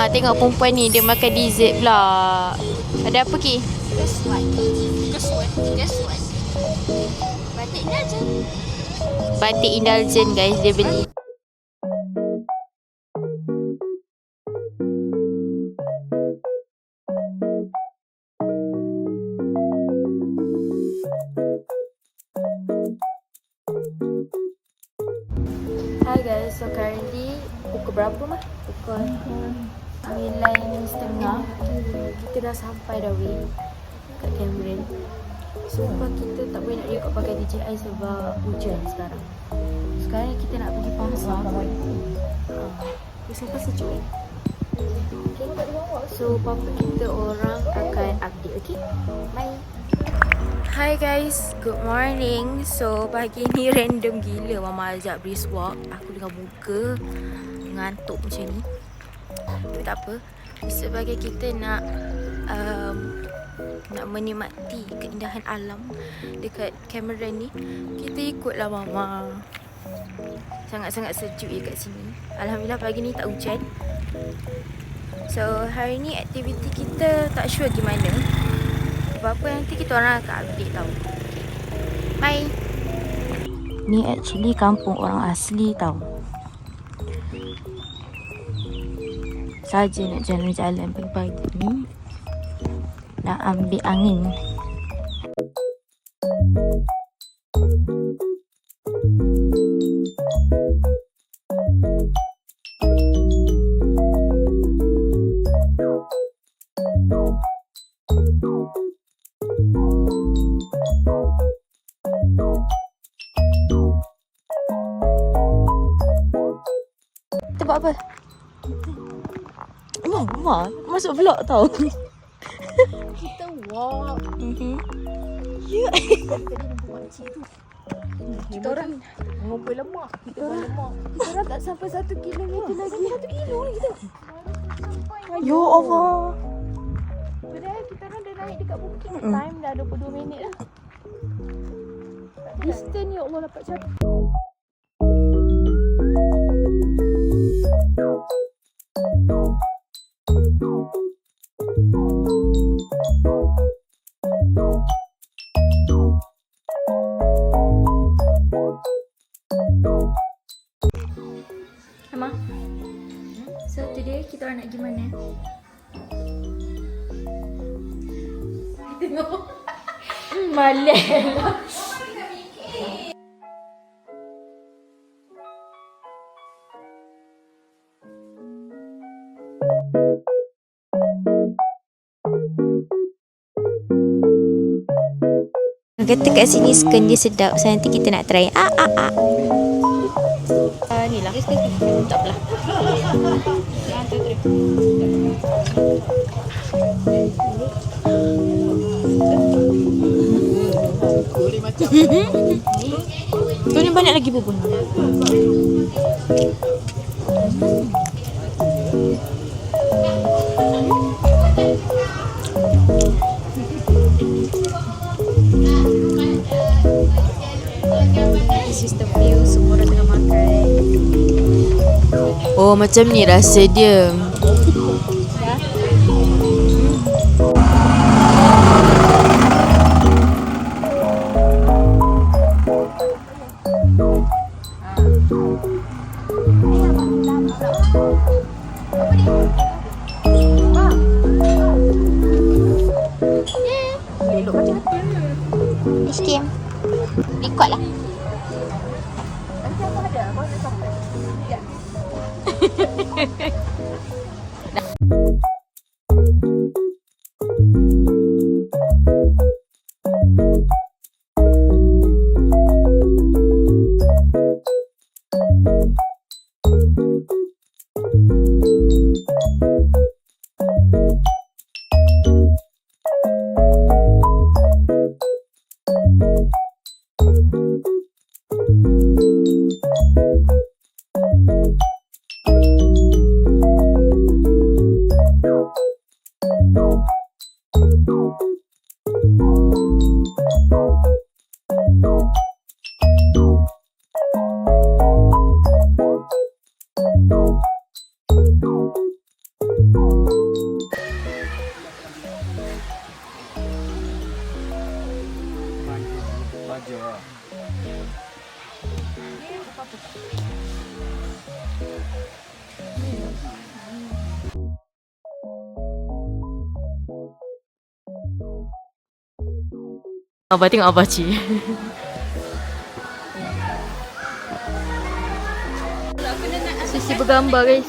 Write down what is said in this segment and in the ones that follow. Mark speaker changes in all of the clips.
Speaker 1: tengok perempuan ni dia makan dessert pula. Ada apa Ki?
Speaker 2: Guess what? Batik indulgent.
Speaker 1: Batik indulgent guys dia beli. Hi guys, so currently pukul berapa mah? Pukul 9.30. Kita dah sampai dah weh kat Cameron. Sumpah kita tak boleh nak rekod pakai DJI sebab hujan sekarang. Sekarang kita nak pergi pasar. Sumpah sejuk eh. Okay. So papa kita orang akan update, okay? Bye. Hi guys, good morning. So pagi ni random gila mama ajak brisk walk. Aku dengan muka ngantuk macam ni. Tapi tak apa. Sebagai kita nak menikmati keindahan alam dekat Cameron ni, kita ikutlah mama. Sangat-sangat sejuk je kat sini. Alhamdulillah pagi ni tak hujan. So hari ni aktiviti kita tak sure gimana. Apa-apa nanti kita orang akan update tau. Bye. Ni actually kampung orang asli tau. Saja nak jalan-jalan pagi-pagi ni, nak ambil angin. Kita buat apa? Mama masuk vlog tau.
Speaker 2: Kita walk.
Speaker 1: Ya.
Speaker 2: Tadi nampak makcik tu. Kita orang ngumpul lemak. Kita buat lemak. Kita orang tak sampai 1 kilometer lagi. 1 kilo ni kita.
Speaker 1: Ya Allah.
Speaker 2: Padahal kita orang dah naik dekat bukit. Time dah 22 minit dah. Distance ya Allah dapat capai.
Speaker 1: Emma. So today kita orang nak pergi mana? Tengok. Malah. Kata kat sini skin dia sedap. So nanti kita nak try. Ni lah. Tak apalah. Tu ni banyak lagi bubur. This is the view, semua orang tengah makan. Oh, macam ni rasa dia. Miskin. Ikut lah.
Speaker 2: Nanti aku ada. Aku ada sampai. Ya.
Speaker 1: Abah tengok Abah Cik. Sisi bergambar guys.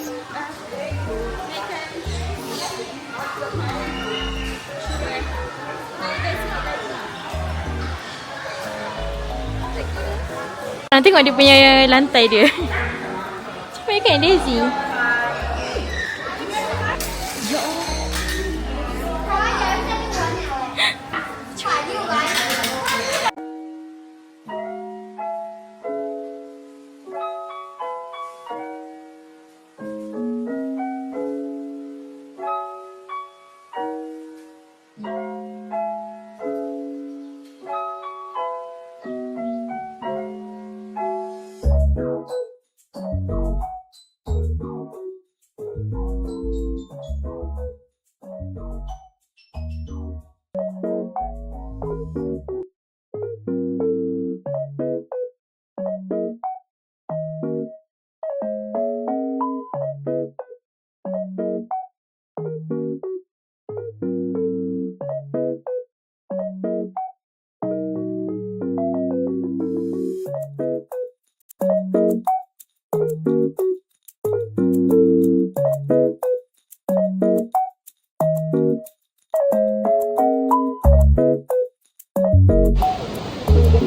Speaker 1: Tengok dia punya lantai dia. Cuba kan Daisy.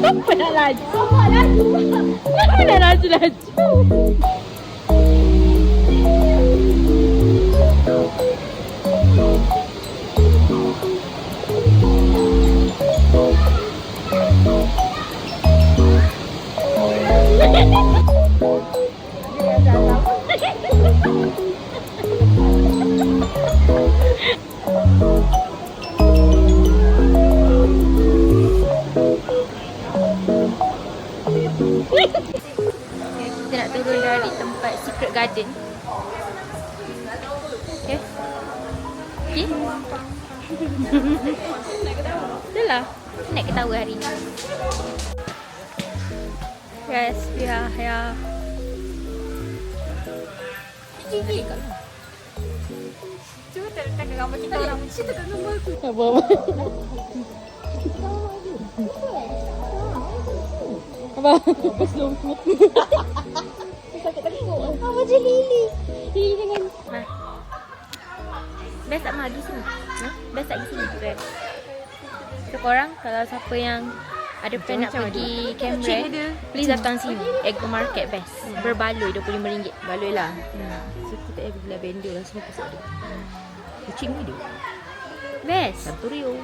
Speaker 1: Kenapa nak laju? Kenapa nak laju-laju? Kita nak turun dari tempat Secret Garden. Okay. Okay. Dah lah. Nak ketawa hari ni. Yes, we are here. Gigi. Cuba tekan gambar kita orang. Kita tekan gambar aku. Apa? Apa? Sakit tengok. Apa macam Lily? Lily dengan best tak pergi sini. Best tak pergi sini. Best. So korang kalau siapa yang ada plan nak pergi Cameron, please datang sini. Agro Market best. Berbaloi RM25.
Speaker 2: Baloi lah. So kita pergi beli benda lah semua pasal dia. Kucing ni dia.
Speaker 1: Best.
Speaker 2: Santurio.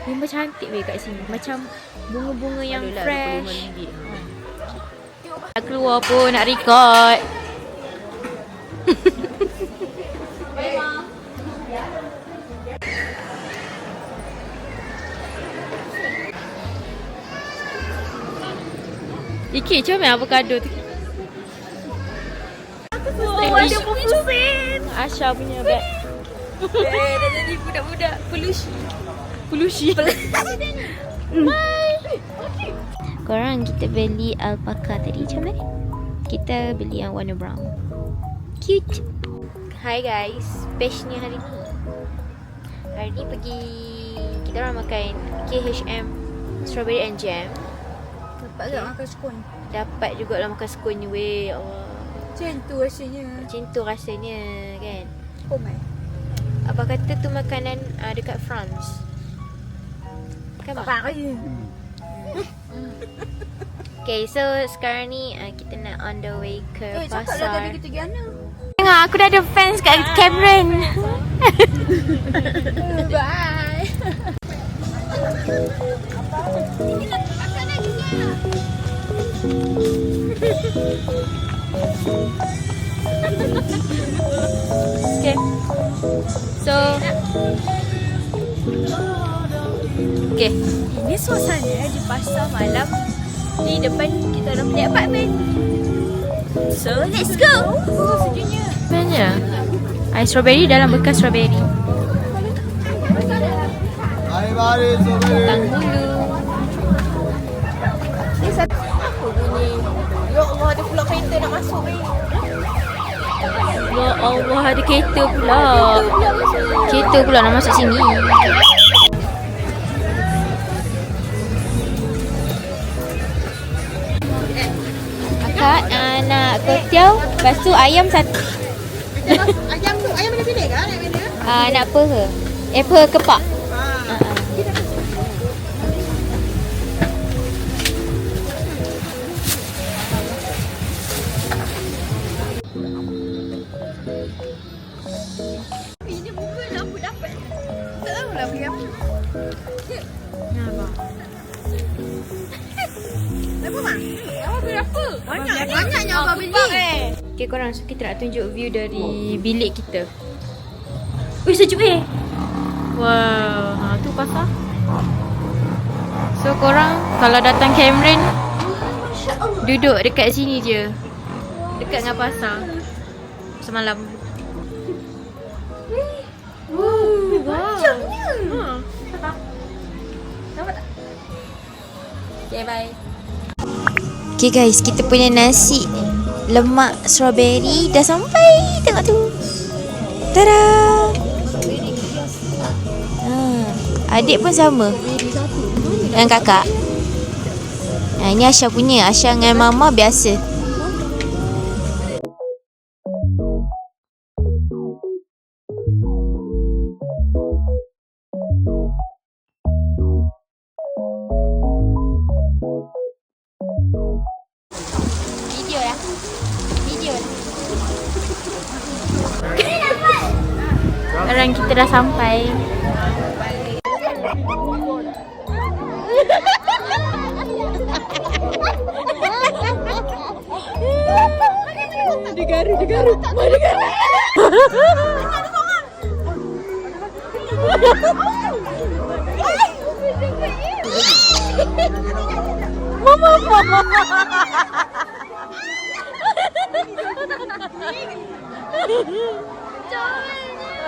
Speaker 1: Memang cantik weh kat sini. Macam bunga-bunga yang fresh. Nak keluar pun nak record. Iki, macam mana avocado tu? Ada pupusin. Asha punya bag. Dah jadi budak-budak Polusi. Korang kita beli alpaka tadi macam mana? Kita beli yang warna brown. Cute. Hi guys, bestnya hari ni. Hari ni pergi kita orang makan KHM strawberry and jam.
Speaker 2: Dapat tak makan skon?
Speaker 1: Dapat jugalah makan skon ni weh. Allah.
Speaker 2: Macam tu rasanya.
Speaker 1: Macam tu rasanya kan.
Speaker 2: Oh my.
Speaker 1: Apa kata tu makanan dekat France. Kan
Speaker 2: Apa je?
Speaker 1: Okay, so sekarang ni kita nak on the way ke
Speaker 2: Cakap lah
Speaker 1: pasar.
Speaker 2: tadi kita pergi mana?
Speaker 1: Tengok aku dah ada fans kat Cameron.
Speaker 2: Bye.
Speaker 1: Okay. So okay. Ini suasana di pasar malam di depan kita orang punya apartment. So let's go. Sejujurnya. Sebenarnya ais strawberry dalam bekas strawberry. Tang dulu.
Speaker 2: Ni satu apa bunyi? Ya Allah, ada pula kereta nak masuk ni.
Speaker 1: Ya Allah, ada kereta pula. Kereta pula nak masuk sini. Kakak nak kotiau, lepas tu ayam satu.
Speaker 2: Ayam tu, ayam mana pilih kan? Ayam mana?
Speaker 1: Nak apa ke? Apa kepak?
Speaker 2: Ini bukan lampu dapat. Tak tahu lah pergi apa. Apa bang? Apa berapa? Banyaknya abang beli.
Speaker 1: Okay korang, so kita nak tunjuk view dari bilik kita. Ui sejuk Wow, tu pasar. So korang kalau datang Cameron, duduk dekat sini je. Dekat dengan pasar. Semalam.
Speaker 2: Macamnya.
Speaker 1: Okay, bye. Okay guys, kita punya nasi lemak strawberry dah sampai. Tengok tu. Tada! Adik pun sama dengan kakak. Ini Asha punya. Asha dengan Mama biasa. Video lah. Sekarang kita dah sampai. Digaru. Mama.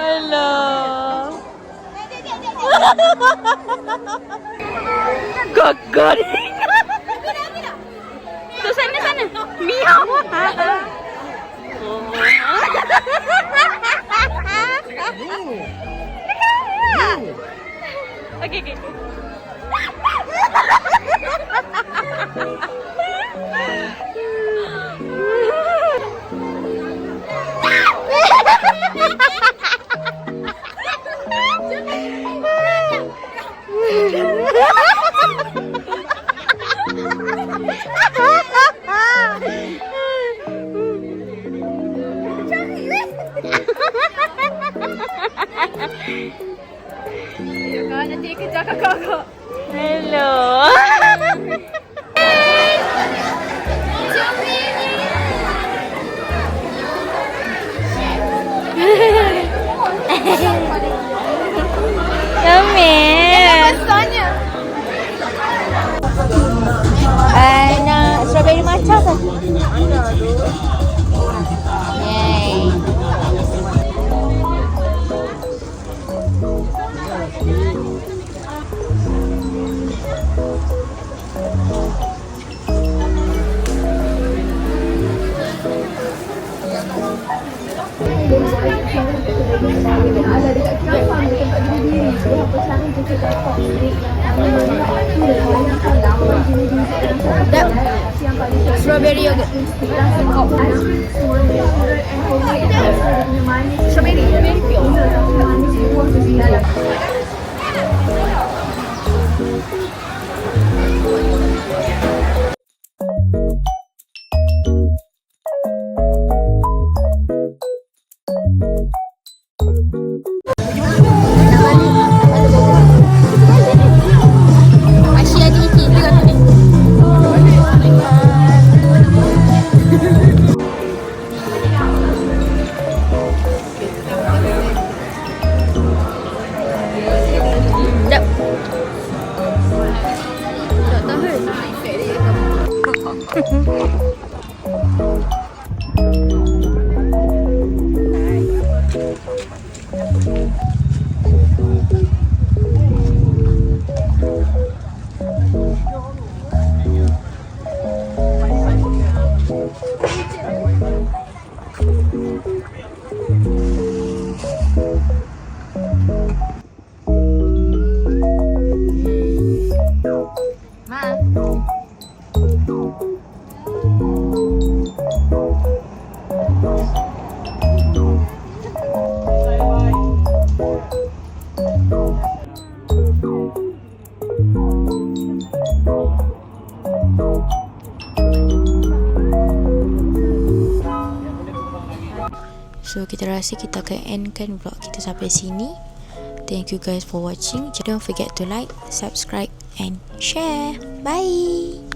Speaker 1: Alah. Gagak. Tu sana. Miau. Okay. Nanti kejar kakak. Hello. Comel. Nak strawberry matcha ke? Yay. Strawberry yogurt. Strawberry Ma. So kita rasa kita akan endkan vlog kita sampai sini. Thank you guys for watching. Don't forget to like, subscribe and share. Bye.